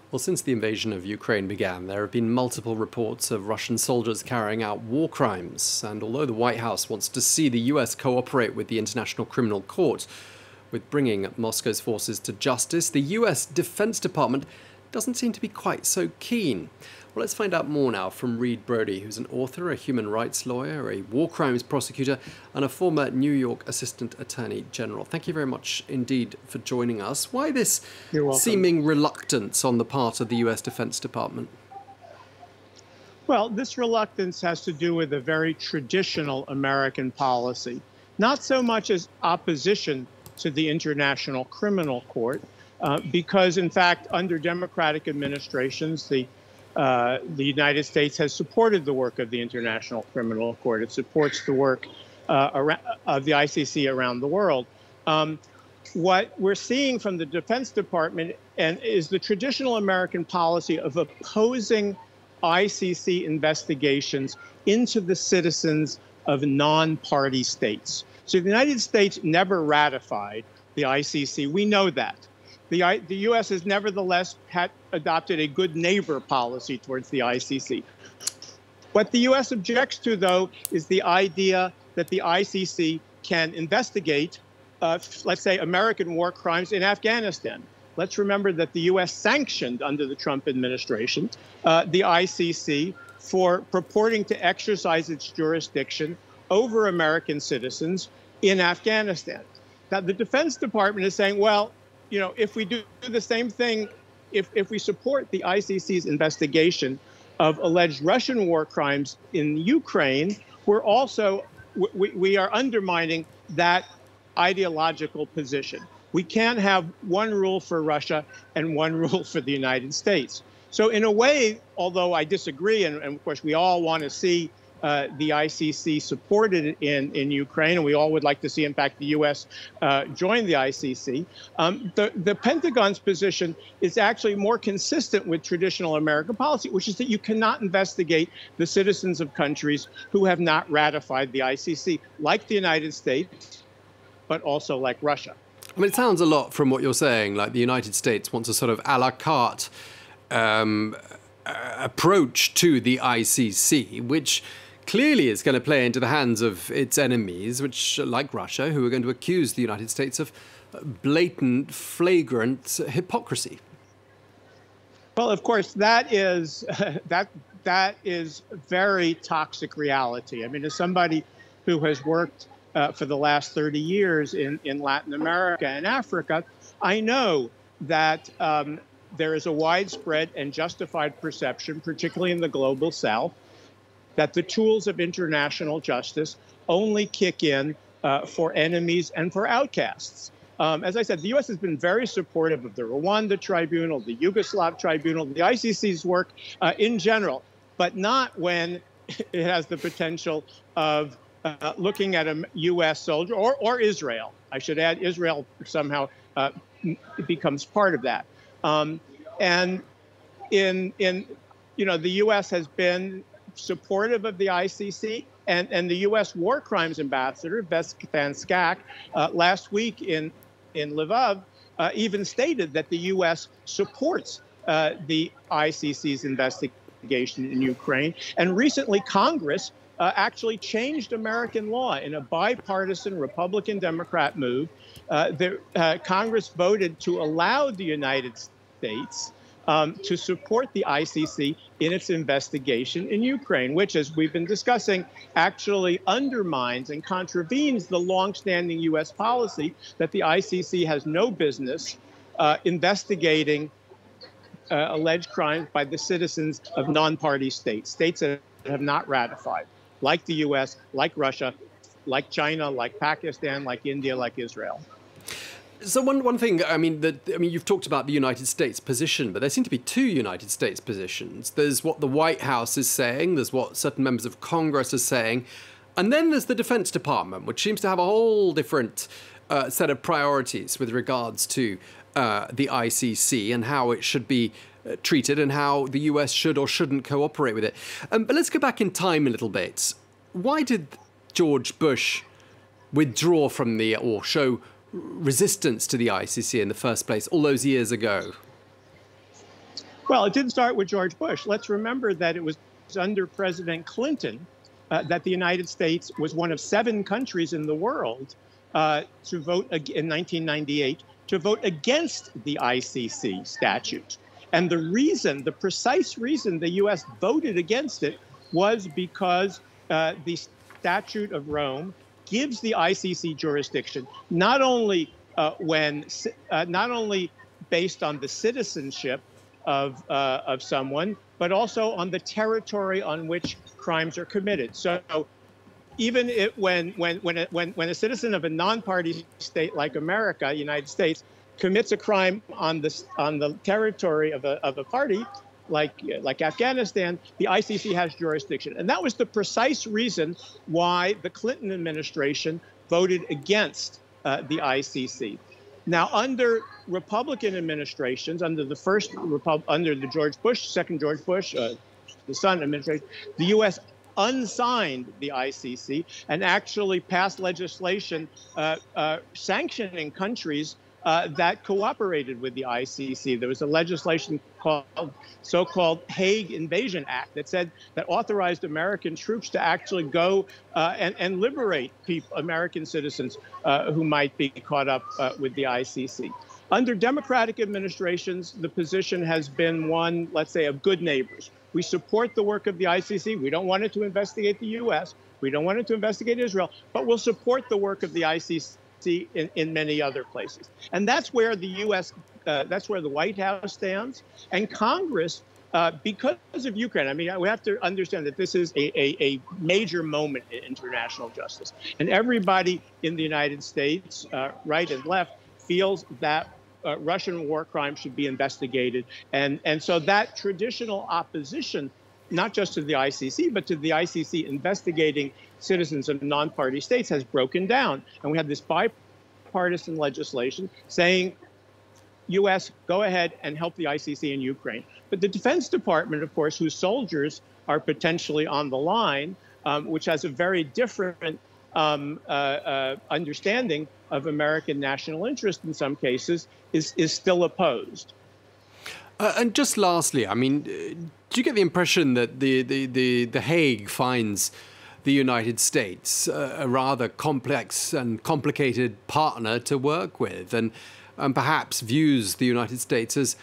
Well, since the invasion of Ukraine began, there have been multiple reports of Russian soldiers carrying out war crimes. And although the White House wants to see the US cooperate with the International Criminal Court with bringing Moscow's forces to justice, the US Defense Department doesn't seem to be quite so keen. Well, let's find out more now from Reed Brody, who's an author, a human rights lawyer, a war crimes prosecutor, and a former New York Assistant Attorney General. Thank you very much indeed for joining us. Why this seeming reluctance on the part of the US Defense Department? Well, this reluctance has to do with a very traditional American policy, not so much as opposition to the International Criminal Court, because, in fact, under Democratic administrations, the United States has supported the work of the International Criminal Court. It supports the work of the ICC around the world. What we're seeing from the Defense Department is the traditional American policy of opposing ICC investigations into the citizens of non-party states. So the United States never ratified the ICC. We know that. The U.S. has nevertheless adopted a good neighbor policy towards the ICC. What the U.S. objects to, though, is the idea that the ICC can investigate, let's say, American war crimes in Afghanistan. Let's remember that the U.S. sanctioned, under the Trump administration, the ICC for purporting to exercise its jurisdiction over American citizens in Afghanistan. Now, the Defense Department is saying, well, you know, if we do the same thing, if we support the ICC's investigation of alleged Russian war crimes in Ukraine, we're also, we are undermining that ideological position. We can't have one rule for Russia and one rule for the United States. So in a way, although I disagree, and of course we all want to see the ICC supported in Ukraine, and we all would like to see, in fact, the U.S. Join the ICC. The Pentagon's position is actually more consistent with traditional American policy, which is that you cannot investigate the citizens of countries who have not ratified the ICC, like the United States, but also like Russia. I mean, it sounds a lot from what you're saying, like the United States wants a sort of a la carte approach to the ICC, which clearly is going to play into the hands of its enemies, which, like Russia, who are going to accuse the United States of blatant, flagrant hypocrisy. Well, of course, that is that is very toxic reality. I mean, as somebody who has worked for the last 30 years in Latin America and Africa, I know that there is a widespread and justified perception, particularly in the global South, that the tools of international justice only kick in for enemies and for outcasts. As I said, the U.S. has been very supportive of the Rwanda Tribunal, the Yugoslav Tribunal, the ICC's work in general, but not when it has the potential of looking at a U.S. soldier or Israel. I should add, Israel somehow becomes part of that. And the U.S. has been supportive of the ICC, and the U.S. War Crimes Ambassador, Van Skak, last week in Lviv, even stated that the U.S. supports the ICC's investigation in Ukraine. And recently, Congress actually changed American law in a bipartisan Republican-Democrat move. Congress voted to allow the United States to support the ICC in its investigation in Ukraine, which, as we've been discussing, actually undermines and contravenes the longstanding U.S. policy that the ICC has no business investigating alleged crimes by the citizens of non-party states, states that have not ratified, like the U.S., like Russia, like China, like Pakistan, like India, like Israel. So one thing, you've talked about the United States position, but there seem to be two United States positions. There's what the White House is saying, there's what certain members of Congress are saying, and then there's the Defense Department, which seems to have a whole different set of priorities with regards to the ICC and how it should be treated and how the US should or shouldn't cooperate with it. But let's go back in time a little bit. Why did George Bush withdraw from or show resistance to the ICC in the first place all those years ago? Well, it didn't start with George Bush. Let's remember that it was under President Clinton that the United States was one of 7 countries in the world to vote in 1998 to vote against the ICC statute. And the precise reason the U.S. voted against it was because the Statute of Rome gives the ICC jurisdiction not only based on the citizenship of someone, but also on the territory on which crimes are committed. So even when a citizen of a non-party state like America, United States, commits a crime on the territory of a party like Afghanistan, the ICC has jurisdiction. And that was the precise reason why the Clinton administration voted against the ICC. Now, under Republican administrations, under the second George Bush, the son administration, the U.S. unsigned the ICC and actually passed legislation sanctioning countries that cooperated with the ICC. There was a legislation called so-called Hague Invasion Act that said that authorized American troops to actually go and liberate American citizens who might be caught up with the ICC. Under Democratic administrations, the position has been one, let's say, of good neighbors. We support the work of the ICC. We don't want it to investigate the U.S. We don't want it to investigate Israel, but we'll support the work of the ICC in many other places. And that's where the U.S., that's where the White House stands. And Congress, because of Ukraine, I mean, we have to understand that this is a major moment in international justice. And everybody in the United States, right and left, feels that Russian war crimes should be investigated. And so that traditional opposition, not just to the ICC, but to the ICC investigating citizens of non-party states, has broken down. And we have this bipartisan legislation saying, U.S., go ahead and help the ICC in Ukraine. But the Defense Department, of course, whose soldiers are potentially on the line, which has a very different understanding of American national interest in some cases, is still opposed. And just lastly, I mean, do you get the impression that the Hague finds the United States a rather complex and complicated partner to work with, and perhaps views the United States as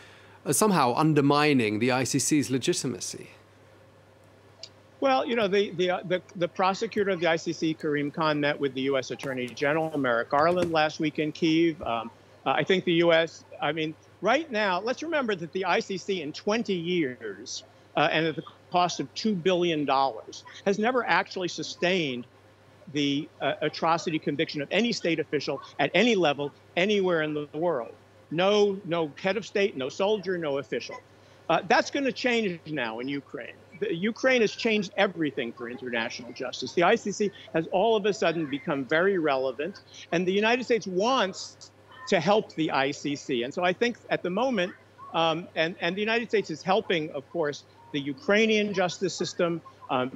somehow undermining the ICC's legitimacy? Well, you know, the prosecutor of the ICC, Karim Khan, met with the U.S. Attorney General Merrick Garland last week in Kyiv. I think the U.S., I mean, right now, let's remember that the ICC in 20 years and at the cost of $2 billion has never actually sustained the atrocity conviction of any state official at any level, anywhere in the world. No head of state, no soldier, no official. That's going to change now in Ukraine. Ukraine has changed everything for international justice. The ICC has all of a sudden become very relevant, and the United States wants to help the ICC. And so I think at the moment, and the United States is helping, of course, the Ukrainian justice system.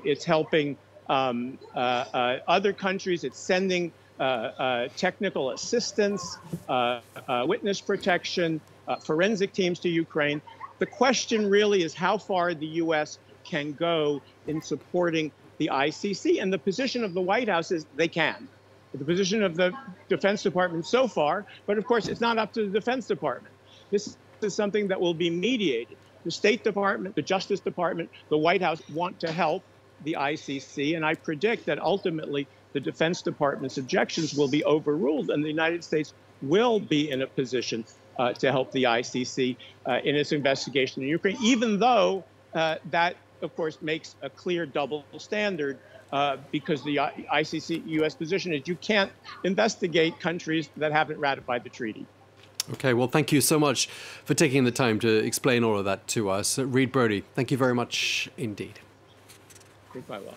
It's helping other countries. It's sending technical assistance, witness protection, forensic teams to Ukraine. The question really is how far the U.S. can go in supporting the ICC. And the position of the White House is they can. The position of the Defense Department so far, but of course, it's not up to the Defense Department. This is something that will be mediated. The State Department, the Justice Department, the White House want to help the ICC. And I predict that ultimately the Defense Department's objections will be overruled and the United States will be in a position to help the ICC in its investigation in Ukraine, even though that, of course, makes a clear double standard because the ICC U.S. position is you can't investigate countries that haven't ratified the treaty. Okay, well, thank you so much for taking the time to explain all of that to us. Reed Brody, thank you very much indeed. Goodbye, well.